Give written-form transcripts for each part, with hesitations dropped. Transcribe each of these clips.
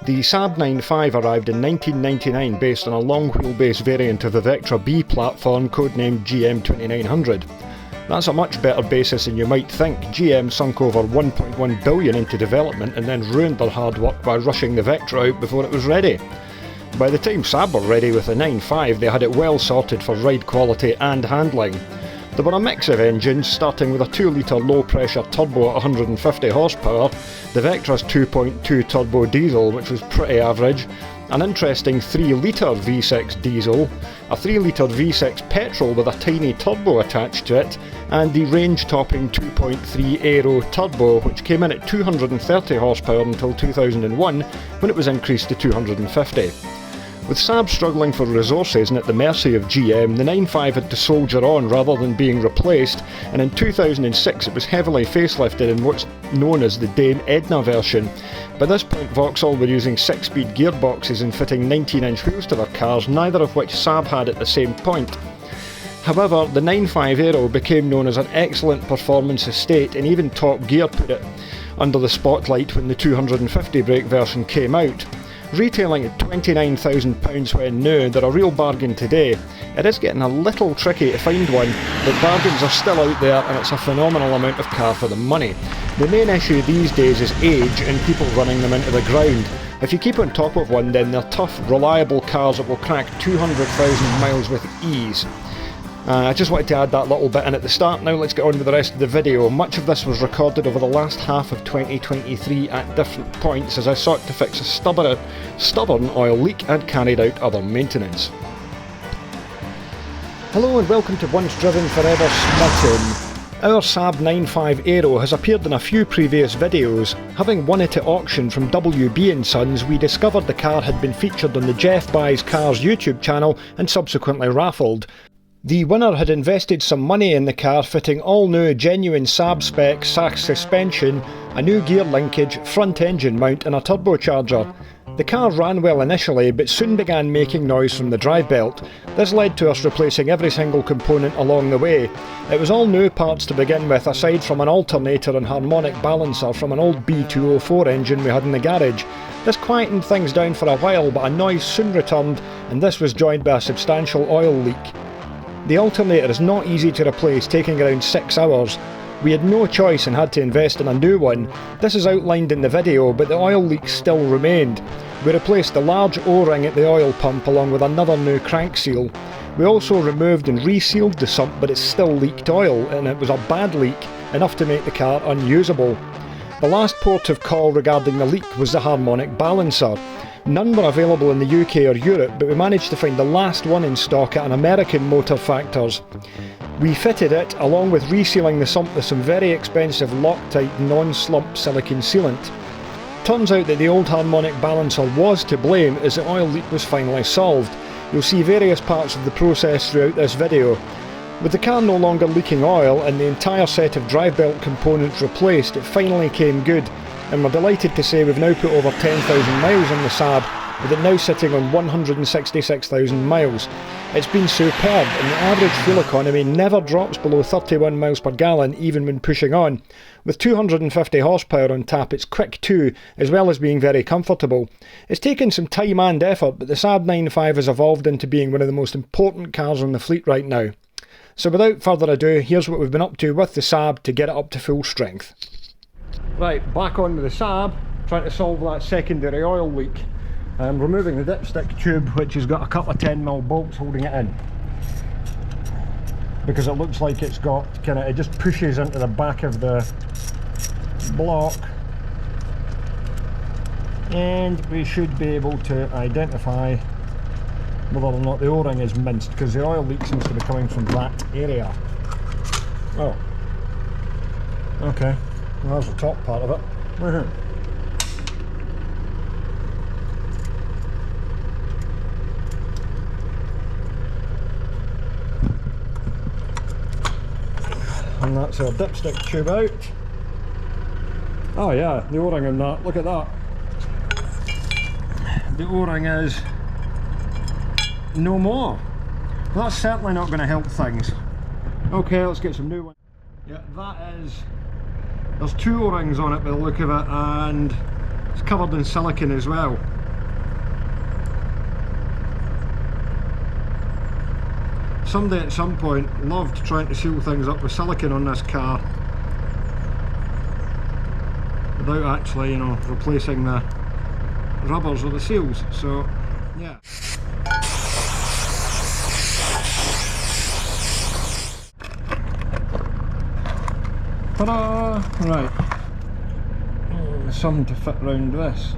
The Saab 9.5 arrived in 1999 based on a long wheelbase variant of the Vectra B platform codenamed GM2900. That's a much better basis than you might think. GM sunk over 1.1 billion into development and then ruined their hard work by rushing the Vectra out before it was ready. By the time Saab were ready with the 9.5, they had it well sorted for ride quality and handling. There were a mix of engines, starting with a 2-litre low-pressure turbo at 150 horsepower, the Vectra's 2.2 turbo diesel, which was pretty average, an interesting 3-litre V6 diesel, a 3-litre V6 petrol with a tiny turbo attached to it, and the range-topping 2.3 Aero turbo, which came in at 230 horsepower until 2001, when it was increased to 250. With Saab struggling for resources and at the mercy of GM, the 9.5 had to soldier on rather than being replaced, and in 2006 it was heavily facelifted in what's known as the Dane Edna version. By this point Vauxhall were using 6-speed gearboxes and fitting 19-inch wheels to their cars, neither of which Saab had at the same point. However, the 9.5 Aero became known as an excellent performance estate, and even Top Gear put it under the spotlight when the 250 brake version came out. Retailing at £29,000 when new, they're a real bargain today. It is getting a little tricky to find one, but bargains are still out there and it's a phenomenal amount of car for the money. The main issue these days is age and people running them into the ground. If you keep on top of one, then they're tough, reliable cars that will crack 200,000 miles with ease. I just wanted to add that little bit in at the start. Now let's get on with the rest of the video. Much of this was recorded over the last half of 2023 at different points as I sought to fix a stubborn oil leak and carried out other maintenance. Hello and welcome to Once Driven Forever Smitten. Our Saab 9.5 Aero has appeared in a few previous videos. Having won it at auction from WB & Sons, we discovered the car had been featured on the Jeff Buys Cars YouTube channel and subsequently raffled. The winner had invested some money in the car, fitting all new genuine Saab spec SACH suspension, a new gear linkage, front engine mount and a turbocharger. The car ran well initially but soon began making noise from the drive belt. This led to us replacing every single component along the way. It was all new parts to begin with, aside from an alternator and harmonic balancer from an old B204 engine we had in the garage. This quietened things down for a while, but a noise soon returned, and this was joined by a substantial oil leak. The alternator is not easy to replace, taking around 6 hours. We had no choice and had to invest in a new one. This is outlined in the video, but the oil leak still remained. We replaced the large O-ring at the oil pump along with another new crank seal. We also removed and resealed the sump, but it still leaked oil, and it was a bad leak, enough to make the car unusable. The last port of call regarding the leak was the harmonic balancer. None were available in the UK or Europe, but we managed to find the last one in stock at an American Motor Factors. We fitted it, along with resealing the sump with some very expensive Loctite non-slump silicone sealant. Turns out that the old harmonic balancer was to blame, as the oil leak was finally solved. You'll see various parts of the process throughout this video. With the car no longer leaking oil and the entire set of drive belt components replaced, it finally came good. And we're delighted to say we've now put over 10,000 miles on the Saab, with it now sitting on 166,000 miles. It's been superb, and the average fuel economy never drops below 31 miles per gallon even when pushing on. With 250 horsepower on tap, it's quick too, as well as being very comfortable. It's taken some time and effort, but the Saab 9.5 has evolved into being one of the most important cars on the fleet right now. So without further ado, here's what we've been up to with the Saab to get it up to full strength. Right, back on with the Saab, trying to solve that secondary oil leak. I'm removing the dipstick tube, which has got a couple of 10mm bolts holding it in, because it looks like it's got it just pushes into the back of the block, and we should be able to identify whether or not the O-ring is minced, because the oil leak seems to be coming from that area. Oh, okay. Well, there's the top part of it. And that's our dipstick tube out. Oh yeah, the O-ring in that, look at that. The O-ring is no more. Well, that's certainly not going to help things. Okay, let's get some new ones. Yeah, that is... There's two O-rings on it by the look of it, and It's covered in silicone as well. Somebody at some point loved trying to seal things up with silicone on this car without actually, you know, replacing the rubbers or the seals. So yeah. Ta-da! Right. There's something to fit round this.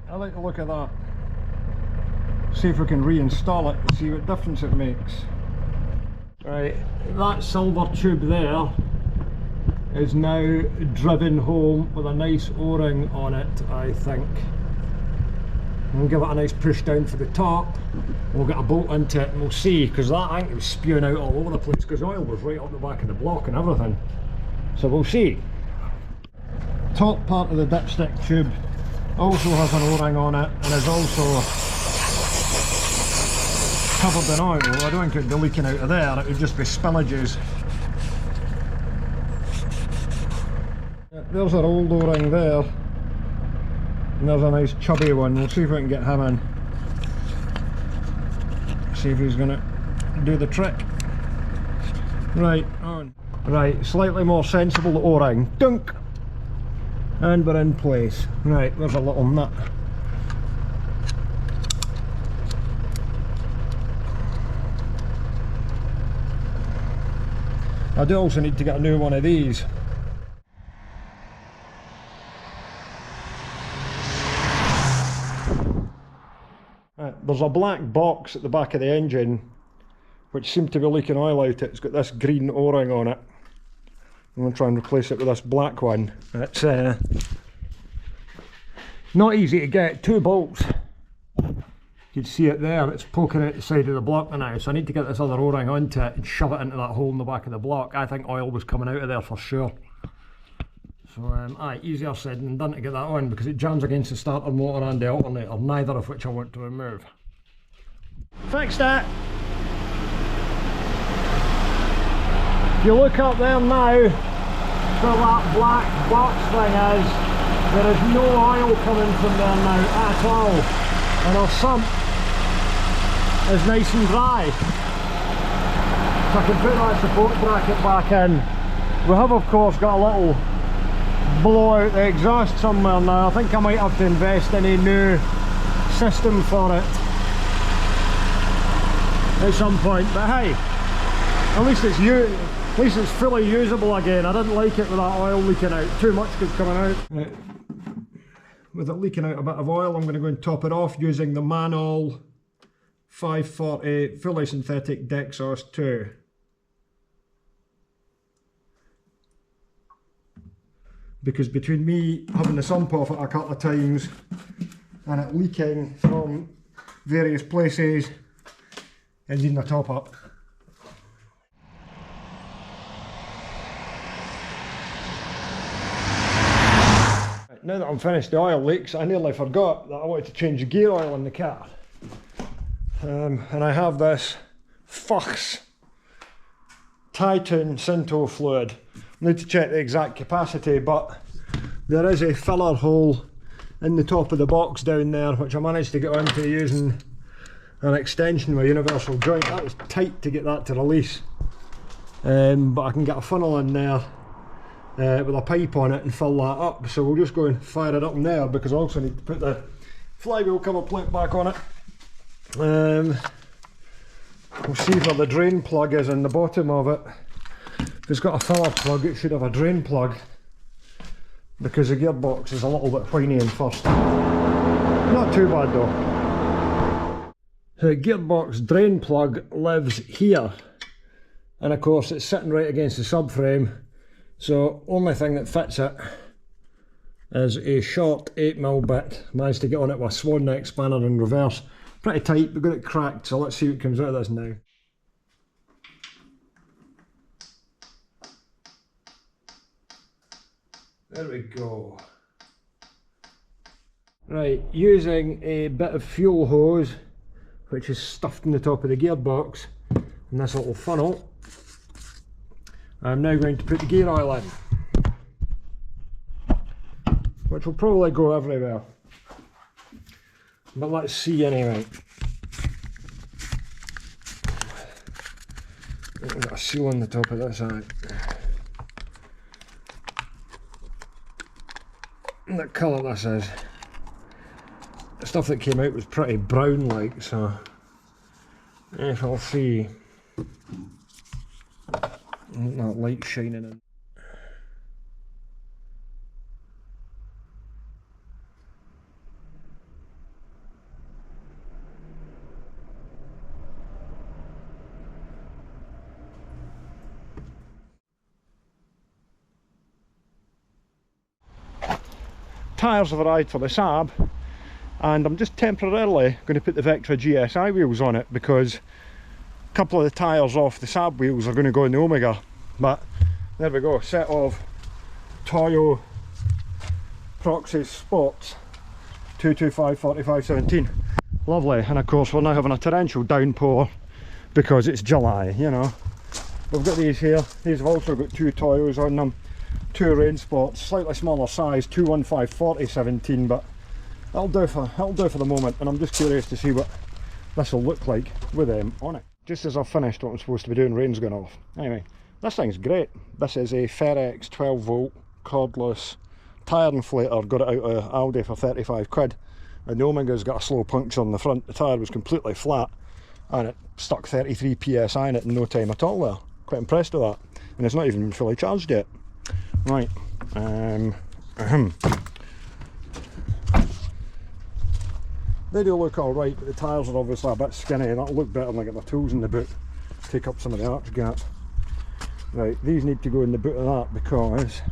I like the look of that. See if we can reinstall it and see what difference it makes. Right, that silver tube there is now driven home with a nice O-ring on it, I think. We'll give it a nice push down for the top. We'll get a bolt into it and we'll see, because that, I think it was spewing out all over the place because oil was right up the back of the block and everything. So we'll see. Top part of the dipstick tube also has an O-ring on it and is also covered in oil. I don't think it would be leaking out of there, it would just be spillages. There's our old O-ring there. And there's a nice chubby one. We'll see if we can get him in. See if he's going to do the trick. Right, on. Right, slightly more sensible O-ring. Dunk! And we're in place. Right, there's a little nut. I do also need to get a new one of these. There's a black box at the back of the engine which seemed to be leaking oil out it. It's got this green O-ring on it. I'm going to try and replace it with this black one. It's not easy to get. 2 bolts. You can see it there, it's poking out the side of the block now, so I need to get this other O-ring onto it and shove it into that hole in the back of the block. I think oil was coming out of there for sure. So aye, easier said than done to get that on because it jams against the starter motor and the alternator, neither of which I want to remove. Fixed it! If you look up there now, where that black box thing is, there is no oil coming from there now at all. And our sump is nice and dry. So I can put that support bracket back in. We have of course got a little blow out the exhaust somewhere now. I think I might have to invest in a new system for it at some point, but hey, at least it's fully usable again. I didn't like it with that oil leaking out. Too much was coming out. Right. With it leaking out a bit of oil, I'm going to go and top it off using the Manol 540 fully synthetic deck exhaust 2. Because between me having the sump off it a couple of times and it leaking from various places and needing a top up. Right, now that I'm finished the oil leaks, I nearly forgot that I wanted to change the gear oil in the car. And I have this Fuchs Titan Cinto fluid. I need to check the exact capacity, but there is a filler hole in the top of the box down there which I managed to get onto using an extension with a universal joint. That was tight to get that to release, but I can get a funnel in there with a pipe on it and fill that up. So we'll just go and fire it up in there because I also need to put the flywheel cover plate back on it. We'll see where the drain plug is in the bottom of it. If it's got a filler plug, it should have a drain plug because the gearbox is a little bit whiny in first. Not too bad though. The gearbox drain plug lives here, and of course it's sitting right against the subframe, so only thing that fits it is a short 8mm bit. Managed to get on it with a swan neck spanner in reverse. Pretty tight, but got it cracked, so let's see what comes out of this now. There we go. Right, using a bit of fuel hose, which is stuffed in the top of the gearbox in this little funnel. I'm now going to put the gear oil in, which will probably go everywhere, but let's see anyway. I've got a seal on the top of this eye. The colour this is. The stuff that came out was pretty brown like, so I shall see. That light shining in. Tyres have arrived for the Saab, and I'm just temporarily going to put the Vectra GSI wheels on it because a couple of the tyres off the Saab wheels are going to go in the Omega. But there we go, set of Toyo Proxys Sports 225 4517. Lovely. And of course we're now having a torrential downpour because it's July, you know. We've got these here. These have also got two Toyos on them. Two rain sports, slightly smaller size, 215 4017, but that'll do for the moment, and I'm just curious to see what this will look like with them on it. Just as I've finished what I'm supposed to be doing, rain's gone off. Anyway, this thing's great. This is a Ferex 12 volt cordless tyre inflator. Got it out of Aldi for 35 quid, and the Omega's got a slow puncture on the front. The tyre was completely flat and it stuck 33 psi in it in no time at all there. Quite impressed with that, and it's not even been fully charged yet. Right, they do look alright, but the tyres are obviously a bit skinny, and that'll look better when I get my tools in the boot, take up some of the arch gap. Right, these need to go in the boot of that because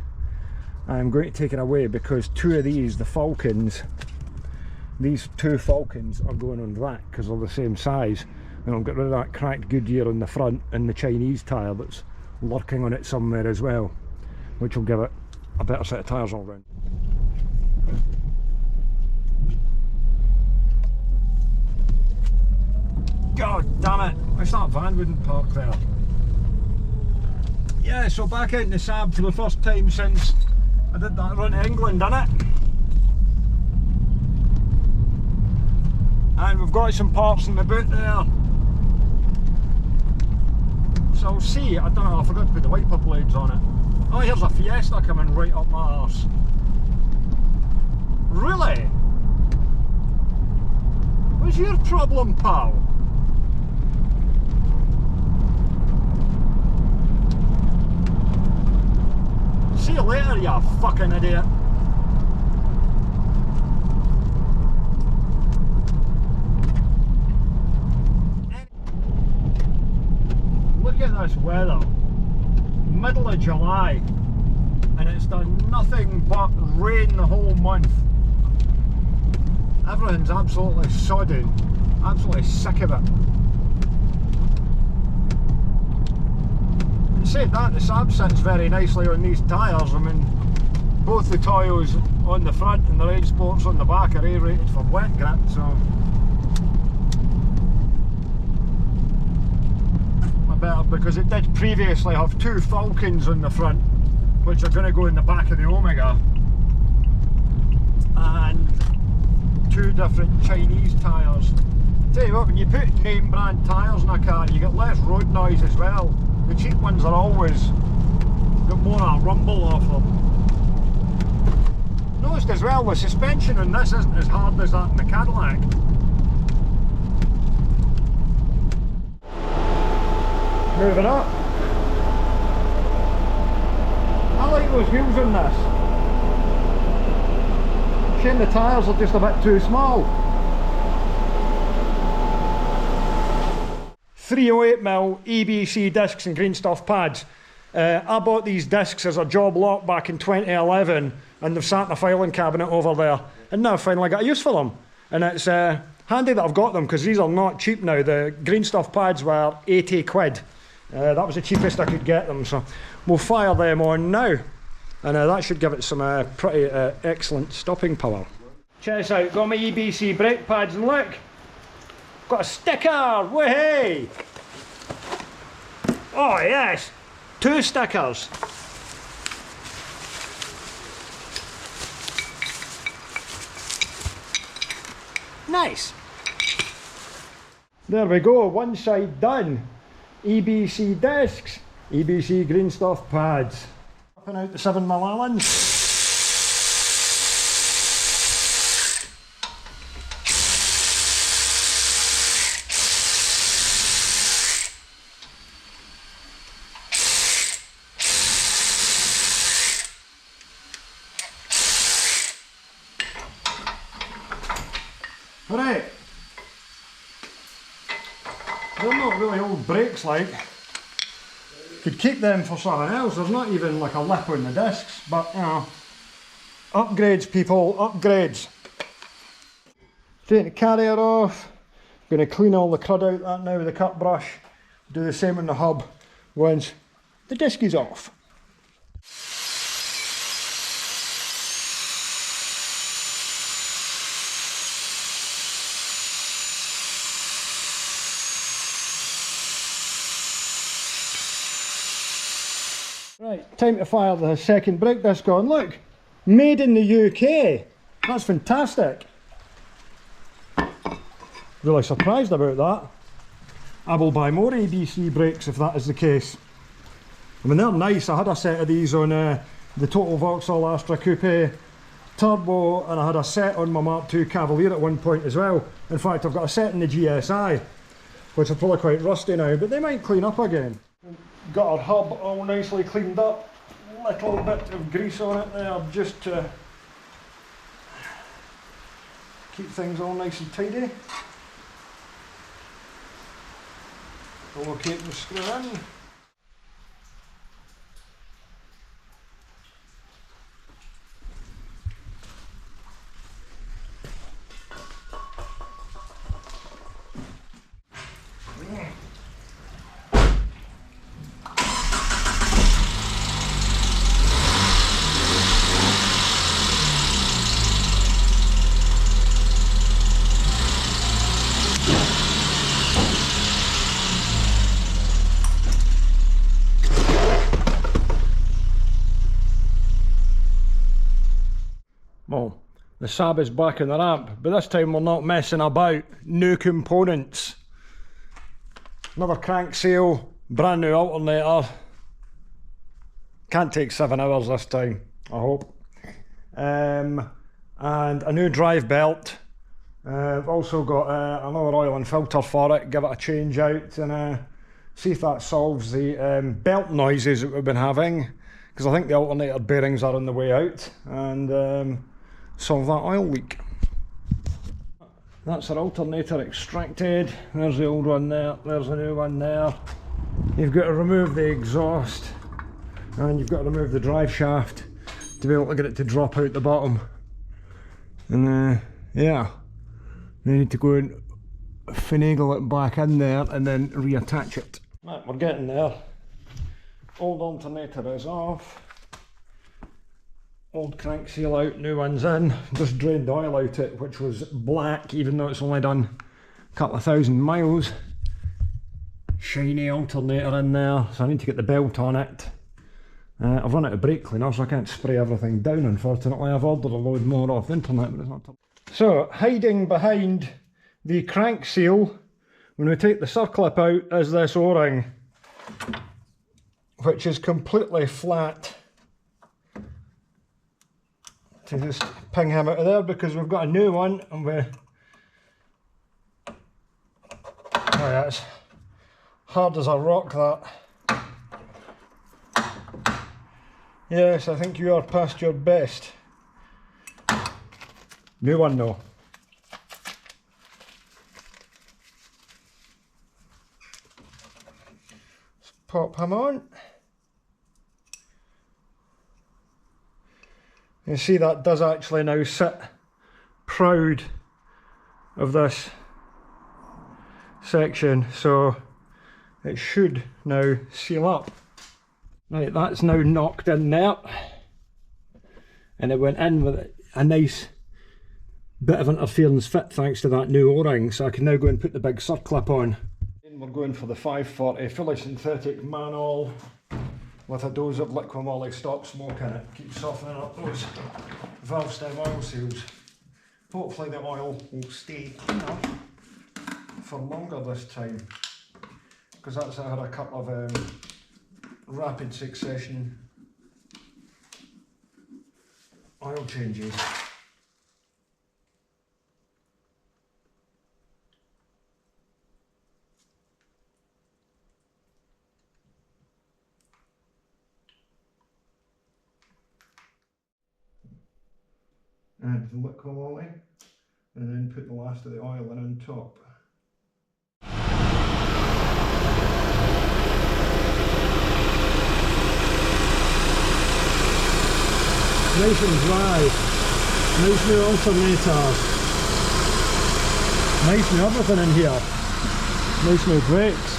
I'm going to take it away, because two of these, the Falcons, these two Falcons are going on that because they're the same size, and I'll get rid of that cracked Goodyear on the front and the Chinese tyre that's lurking on it somewhere as well, which will give it a better set of tyres all round. God damn it! I wish that van wouldn't park there. Yeah, so back out in the Saab for the first time since I did that run to England, innit? And we've got some parts in the boot there. So I'll see, I don't know, I forgot to put the wiper blades on it. Oh, here's a Fiesta coming right up my arse. Really? What's your problem, pal? See you later, you fucking idiot. Look at this weather. Middle of July, and it's done nothing but rain the whole month. Everything's absolutely sodden, absolutely sick of it. And said that, the Saab sits very nicely on these tyres. I mean, both the Toyos on the front and the Rain Sports on the back are A-rated for wet grip, so better, because it did previously have two Falcons on the front, which are going to go in the back of the Omega, and two different Chinese tyres. Tell you what, when you put name brand tyres in a car, you get less road noise as well. The cheap ones are always got more of a rumble off them. Noticed as well, the suspension on this isn't as hard as that in the Cadillac. Moving up. I like those wheels on this. Shame the tyres are just a bit too small. 308mm EBC discs and green stuff pads. I bought these discs as a job lot back in 2011, and they've sat in a filing cabinet over there, and now I've finally got a use for them. And it's handy that I've got them, because these are not cheap now. The green stuff pads were 80 quid. That was the cheapest I could get them, so we'll fire them on now, and that should give it some pretty excellent stopping power. Check this out, got my EBC brake pads, and look, Got a sticker! Woohoo! Oh yes! 2 stickers! Nice! There we go, one side done. EBC discs, EBC green stuff pads. Popping out the 7mm Allens. Right, they're not really old brakes like. Could keep them for something else. There's not even like a lip on the discs, but you know, upgrades people, upgrades. Take the carrier off, going to clean all the crud out that now with the cut brush. Do the same on the hub once the disc is off. Right, time to fire the second brake disc on. Look, made in the UK. That's fantastic. Really surprised about that. I will buy more ABC brakes if that is the case. I mean, they're nice. I had a set of these on the Total Vauxhall Astra Coupe Turbo, and I had a set on my Mark II Cavalier at one point as well. In fact, I've got a set in the GSI, which are probably quite rusty now, but they might clean up again. Got our hub all nicely cleaned up, little bit of grease on it there just to keep things all nice and tidy. Locate the screw in. Well, the Saab is back in the ramp, but this time we're not messing about. New components. Another crank seal, brand new alternator. Can't take 7 hours this time, I hope. And a new drive belt. I've also got another oil and filter for it, give it a change out and see if that solves the belt noises that we've been having, because I think the alternator bearings are on the way out, and solve that oil leak. That's our alternator extracted. There's the old one there, there's the new one there. You've got to remove the exhaust and you've got to remove the drive shaft to be able to get it to drop out the bottom. And yeah, you need to go and finagle it back in there and then reattach it. Right, we're getting there. Old alternator is off. Old crank seal out, new one's in. Just drained the oil out it, which was black, even though it's only done a couple of 1,000 miles. Shiny alternator in there, so I need to get the belt on it. I've run out of brake cleaner, so I can't spray everything down, unfortunately. I've ordered a load more off the internet, but it's not. So, hiding behind the crank seal, when we take the circlip out, is this O-ring, which is completely flat. To just ping him out of there because we've got a new one, and oh yeah, it's hard as a rock, that. Yes, I think you are past your best. New one though. Let's pop him on. You see that does actually now sit proud of this section, so it should now seal up. Right, that's now knocked in there, and it went in with a nice bit of interference fit thanks to that new O-ring, so I can now go and put the big circlip on. And we're going for the 540 fully synthetic manual with a dose of liquid moly stop smoke in it. Keep softening up those valve stem oil seals. Hopefully the oil will stay enough for longer this time, because that's I had a couple of rapid succession oil changes. Add the liquid moly and then put the last of the oil in on top. Nice and dry, nice new alternators, nice new everything in here, nice new brakes.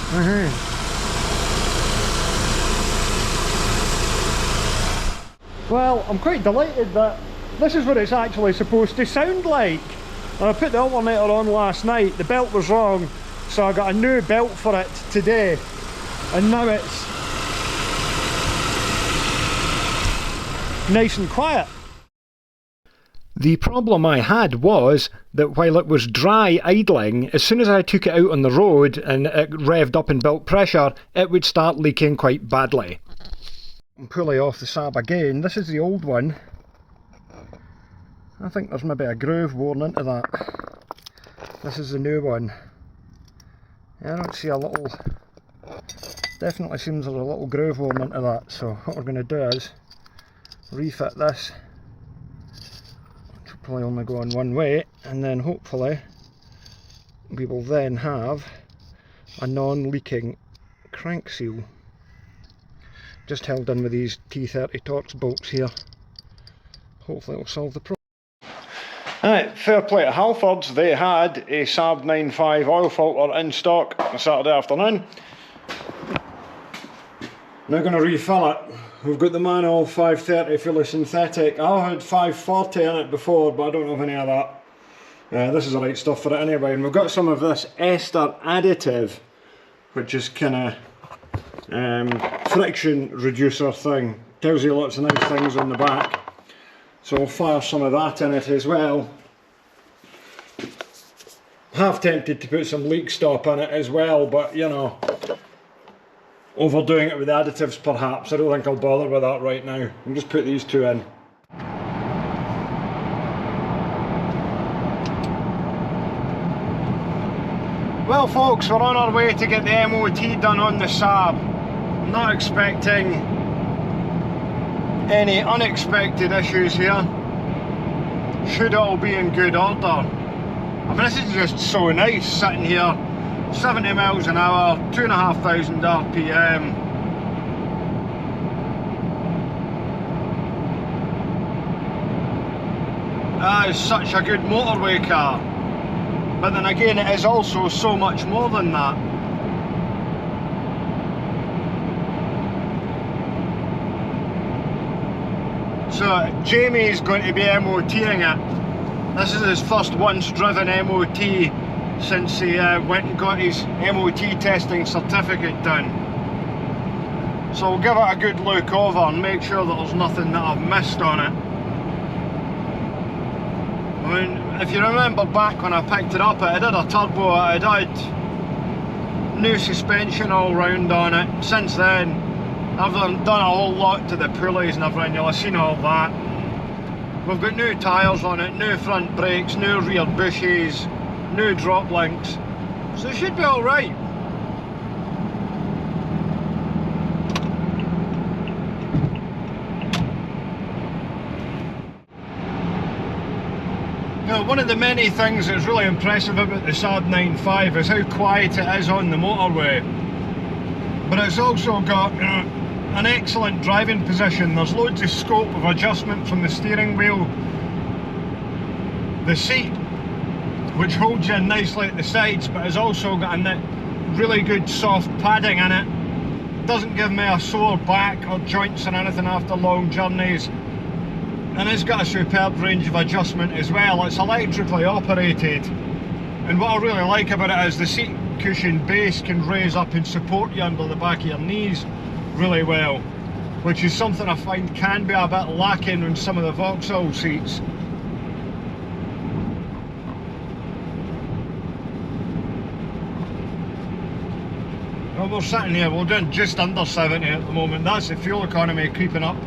Well, I'm quite delighted that this is what it's actually supposed to sound like. And I put the alternator on last night, the belt was wrong, so I got a new belt for it today, and now it's nice and quiet. The problem I had was that while it was dry idling, as soon as I took it out on the road and it revved up in belt pressure, it would start leaking quite badly. I'm pulling off the Saab again. This is the old one. I think there's maybe a groove worn into that. This is the new one. I don't see a little, definitely seems there's a little groove worn into that, so what we're going to do is refit this, which will probably only go on one way, and then hopefully we will then have a non-leaking crank seal. Just held in with these T30 Torx bolts here. Hopefully it will solve the problem. Right, fair play to Halfords, they had a Saab 9.5 oil filter in stock on Saturday afternoon. Now going to refill it. We've got the manual 530 fully synthetic. I had 540 in it before, but I don't have any of that. This is the right stuff for it anyway. And we've got some of this ester additive, which is kind of friction reducer thing. Tells you lots of nice things on the back. So we'll fire some of that in it as well. Half tempted to put some leak stop in it as well, but you know, overdoing it with additives perhaps. I don't think I'll bother with that right now. I'll just put these two in. Well folks, we're on our way to get the MOT done on the Saab. I'm not expecting any unexpected issues here. Should all be in good order. I mean, this is just so nice sitting here, 70 miles an hour, 2,500 RPM. That is such a good motorway car. But then again, it is also so much more than that. So Jamie is going to be MOTing it. This is his first once driven MOT since he went and got his MOT testing certificate done. So we'll give it a good look over and make sure that there's nothing that I've missed on it. I mean, if you remember back when I picked it up, it did a turbo, it had new suspension all round on it. Since then, I've done a whole lot to the pulleys and everything, you'll have seen all that. We've got new tyres on it, new front brakes, new rear bushes, new drop links, so it should be alright. Now, one of the many things that's really impressive about the Saab 9.5 is how quiet it is on the motorway. But it's also got an excellent driving position. There's loads of scope of adjustment from the steering wheel, the seat, which holds you in nicely at the sides, but has also got a really good soft padding in it. Doesn't give me a sore back or joints or anything after long journeys. and it's got a superb range of adjustment as well. It's electrically operated, and what I really like about it is the seat cushion base can raise up and support you under the back of your knees really well, which is something I find can be a bit lacking on some of the Vauxhall seats. Well, we're sitting here, we're doing just under 70 at the moment. That's the fuel economy creeping up,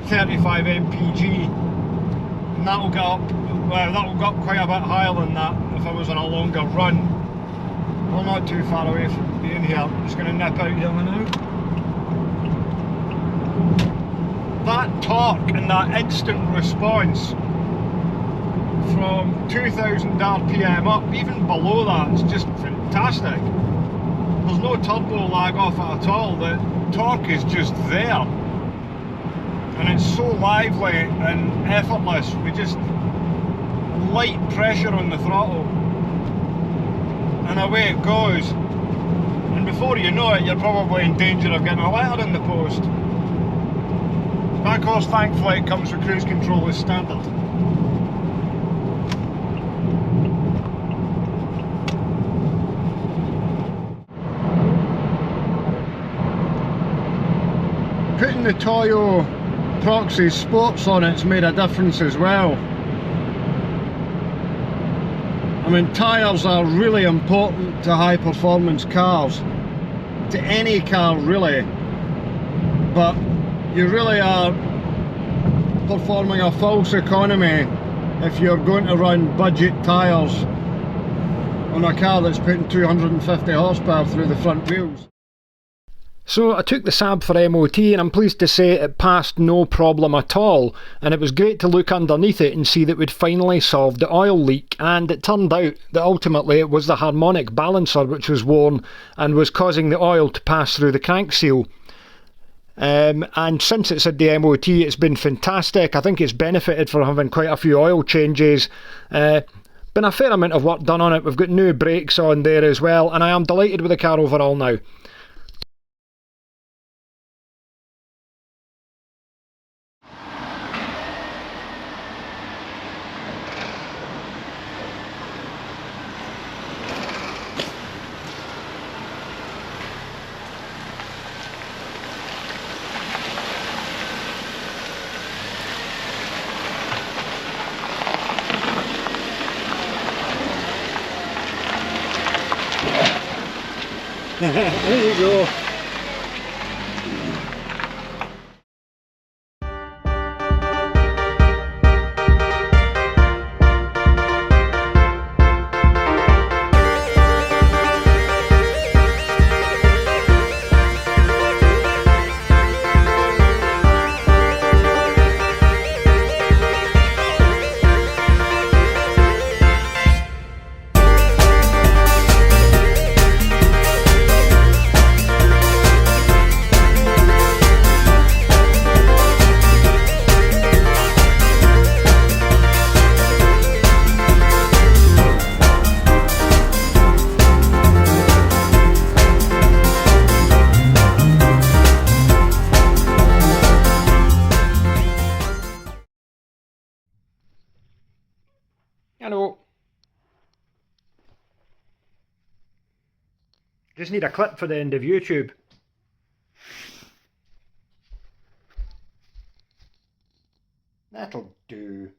35 mpg, and that'll get up, well, that'll go up quite a bit higher than that if I was on a longer run. We're not too far away from being here. I'm just going to nip out here now. That torque and that instant response from 2000 RPM up, even below that, is just fantastic. There's no turbo lag off it at all. The torque is just there, and it's so lively and effortless. We just light pressure on the throttle and away it goes, and before you know it, you're probably in danger of getting a letter in the post. But of course, thankfully it comes with cruise control as standard. Putting the Toyo Proxy Sports on it's made a difference as well. I mean, tyres are really important to high performance cars, to any car really, but you really are performing a false economy if you're going to run budget tyres on a car that's putting 250 horsepower through the front wheels. So I took the Saab for MOT, and I'm pleased to say it passed no problem at all, and it was great to look underneath it and see that we'd finally solved the oil leak, and it turned out that ultimately it was the harmonic balancer which was worn and was causing the oil to pass through the crank seal. And since it's had the MOT, it's been fantastic. I think it's benefited from having quite a few oil changes. Been a fair amount of work done on it. We've got new brakes on there as well, and I am delighted with the car overall now. There you go. Hello. Just need a clip for the end of YouTube. That'll do.